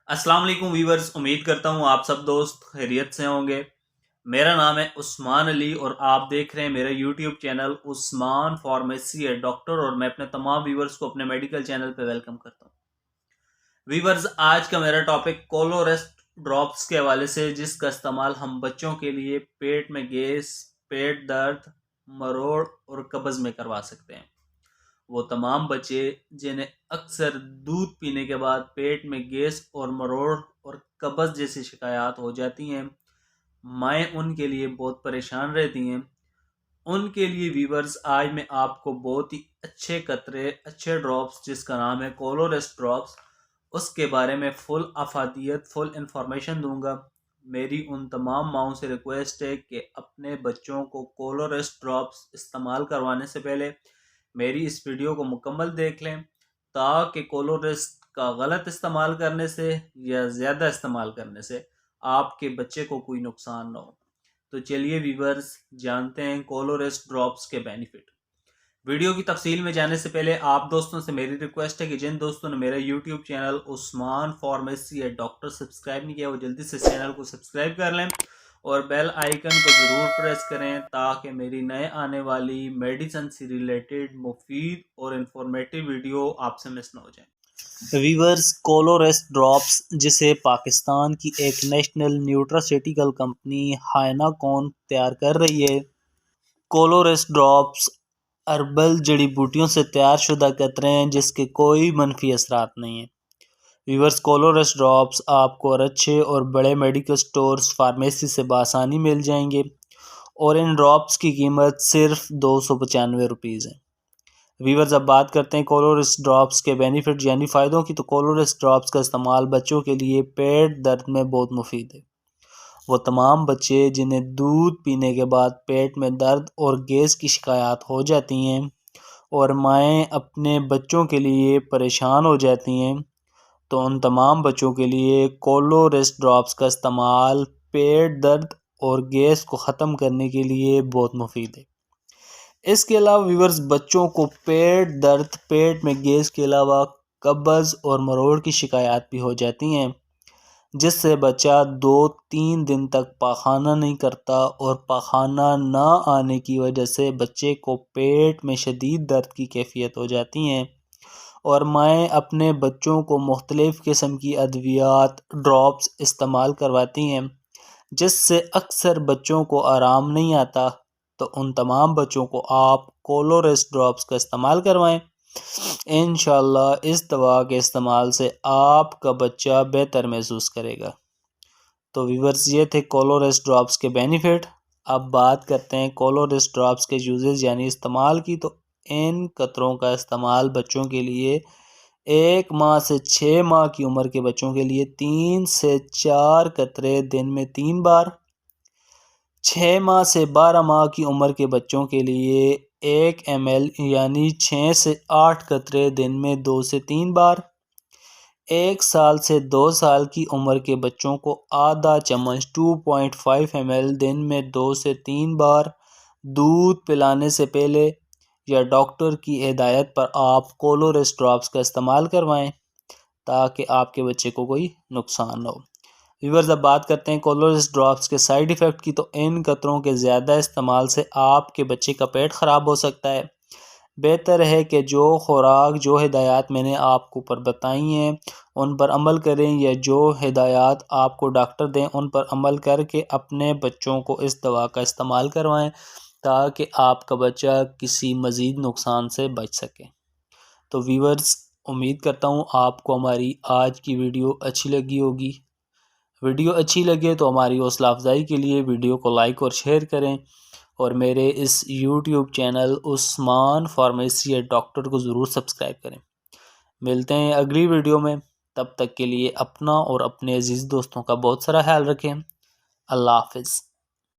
السلام علیکم ویورز، امید کرتا ہوں آپ سب دوست خیریت سے ہوں گے۔ میرا نام ہے عثمان علی اور آپ دیکھ رہے ہیں میرا یوٹیوب چینل عثمان فارمیسی ہے ڈاکٹر، اور میں اپنے تمام ویورز کو اپنے میڈیکل چینل پہ ویلکم کرتا ہوں۔ ویورز، آج کا میرا ٹاپک کولوریسٹ ڈراپس کے حوالے سے، جس کا استعمال ہم بچوں کے لیے پیٹ میں گیس، پیٹ درد، مروڑ اور قبض میں کروا سکتے ہیں۔ وہ تمام بچے جنہیں اکثر دودھ پینے کے بعد پیٹ میں گیس اور مروڑ اور قبض جیسی شکایات ہو جاتی ہیں، مائیں ان کے لیے بہت پریشان رہتی ہیں، ان کے لیے ویورز آج میں آپ کو بہت ہی اچھے قطرے، اچھے ڈراپس جس کا نام ہے کولوریسٹ ڈراپس، اس کے بارے میں فل افادیت، فل انفارمیشن دوں گا۔ میری ان تمام ماؤں سے ریکویسٹ ہے کہ اپنے بچوں کو کولوریسٹ ڈراپس استعمال کروانے سے پہلے میری اس ویڈیو کو مکمل دیکھ لیں، تاکہ کولوریسٹ کا غلط استعمال کرنے سے یا زیادہ استعمال کرنے سے آپ کے بچے کو کوئی نقصان نہ ہو۔ تو چلیے ویورز، جانتے ہیں کولوریسٹ ڈراپس کے بینیفٹ۔ ویڈیو کی تفصیل میں جانے سے پہلے آپ دوستوں سے میری ریکویسٹ ہے کہ جن دوستوں نے میرا یوٹیوب چینل عثمان فارمیسی ہے ڈاکٹر سبسکرائب نہیں کیا، وہ جلدی سے اس چینل کو سبسکرائب کر لیں اور بیل آئیکن کو ضرور پریس کریں، تاکہ میری نئے آنے والی میڈیسن سے ریلیٹڈ مفید اور انفارمیٹیو ویڈیو آپ سے مس نہ ہو جائیں۔ ویورز، کولوریسٹ ڈراپس، جسے پاکستان کی ایک نیشنل نیوٹراسیوٹیکل کمپنی ہائناکون تیار کر رہی ہے۔ کولوریسٹ ڈراپس ہربل جڑی بوٹیوں سے تیار شدہ قطرے ہیں جس کے کوئی منفی اثرات نہیں ہیں۔ ویورز، کولوریسٹ ڈراپس آپ کو اور اچھے اور بڑے میڈیکل سٹورز، فارمیسی سے بآسانی مل جائیں گے، اور ان ڈراپس کی قیمت صرف 295 روپیز ہے۔ ویورز، اب بات کرتے ہیں کولوریسٹ ڈراپس کے بینیفٹ یعنی فائدوں کی۔ تو کولوریسٹ ڈراپس کا استعمال بچوں کے لیے پیٹ درد میں بہت مفید ہے۔ وہ تمام بچے جنہیں دودھ پینے کے بعد پیٹ میں درد اور گیس کی شکایات ہو جاتی ہیں اور مائیں اپنے بچوں کے لیے پریشان ہو جاتی ہیں، تو ان تمام بچوں کے لیے کولوریسٹ ڈراپس کا استعمال پیٹ درد اور گیس کو ختم کرنے کے لیے بہت مفید ہے۔ اس کے علاوہ ویورز، بچوں کو پیٹ درد، پیٹ میں گیس کے علاوہ قبض اور مروڑ کی شکایات بھی ہو جاتی ہیں، جس سے بچہ 2-3 دن تک پاخانہ نہیں کرتا، اور پاخانہ نہ آنے کی وجہ سے بچے کو پیٹ میں شدید درد کی کیفیت ہو جاتی ہیں، اور مائیں اپنے بچوں کو مختلف قسم کی ادویات، ڈراپس استعمال کرواتی ہیں، جس سے اکثر بچوں کو آرام نہیں آتا۔ تو ان تمام بچوں کو آپ کولوریسٹ ڈراپس کا استعمال کروائیں۔ انشاءاللہ اس دوا کے استعمال سے آپ کا بچہ بہتر محسوس کرے گا۔ تو ویورز، یہ تھے کولوریسٹ ڈراپس کے بینیفٹ۔ اب بات کرتے ہیں کولوریسٹ ڈراپس کے یوزز یعنی استعمال کی۔ تو ان قطروں کا استعمال بچوں کے لیے 1 ماہ سے 6 ماہ کی عمر کے بچوں کے لیے 3 سے 4 قطرے دن میں 3 بار، 6 ماہ سے 12 ماہ کی عمر کے بچوں کے لیے 1 ml یعنی 6 سے 8 قطرے دن میں 2 سے 3 بار، 1 سال سے 2 سال کی عمر کے بچوں کو آدھا چمچ 2.5 ml دن میں 2 سے 3 بار دودھ پلانے سے پہلے یا ڈاکٹر کی ہدایت پر آپ کولوریسٹ ڈراپس کا استعمال کروائیں، تاکہ آپ کے بچے کو کوئی نقصان نہ ہو۔ ویورز، اب بات کرتے ہیں کولوریسٹ ڈراپس کے سائیڈ ایفیکٹ کی۔ تو ان قطروں کے زیادہ استعمال سے آپ کے بچے کا پیٹ خراب ہو سکتا ہے۔ بہتر ہے کہ جو خوراک، جو ہدایات میں نے آپ کو اوپر بتائی ہیں ان پر عمل کریں، یا جو ہدایات آپ کو ڈاکٹر دیں ان پر عمل کر کے اپنے بچوں کو اس دوا کا استعمال کروائیں، تاکہ آپ کا بچہ کسی مزید نقصان سے بچ سکے۔ تو ویورز، امید کرتا ہوں آپ کو ہماری آج کی ویڈیو اچھی لگی ہوگی۔ ویڈیو اچھی لگے تو ہماری حوصلہ افزائی کے لیے ویڈیو کو لائک اور شیئر کریں، اور میرے اس یوٹیوب چینل عثمان فارمیسی ڈاکٹر کو ضرور سبسکرائب کریں۔ ملتے ہیں اگلی ویڈیو میں، تب تک کے لیے اپنا اور اپنے عزیز دوستوں کا بہت سارا خیال رکھیں۔ اللہ حافظ۔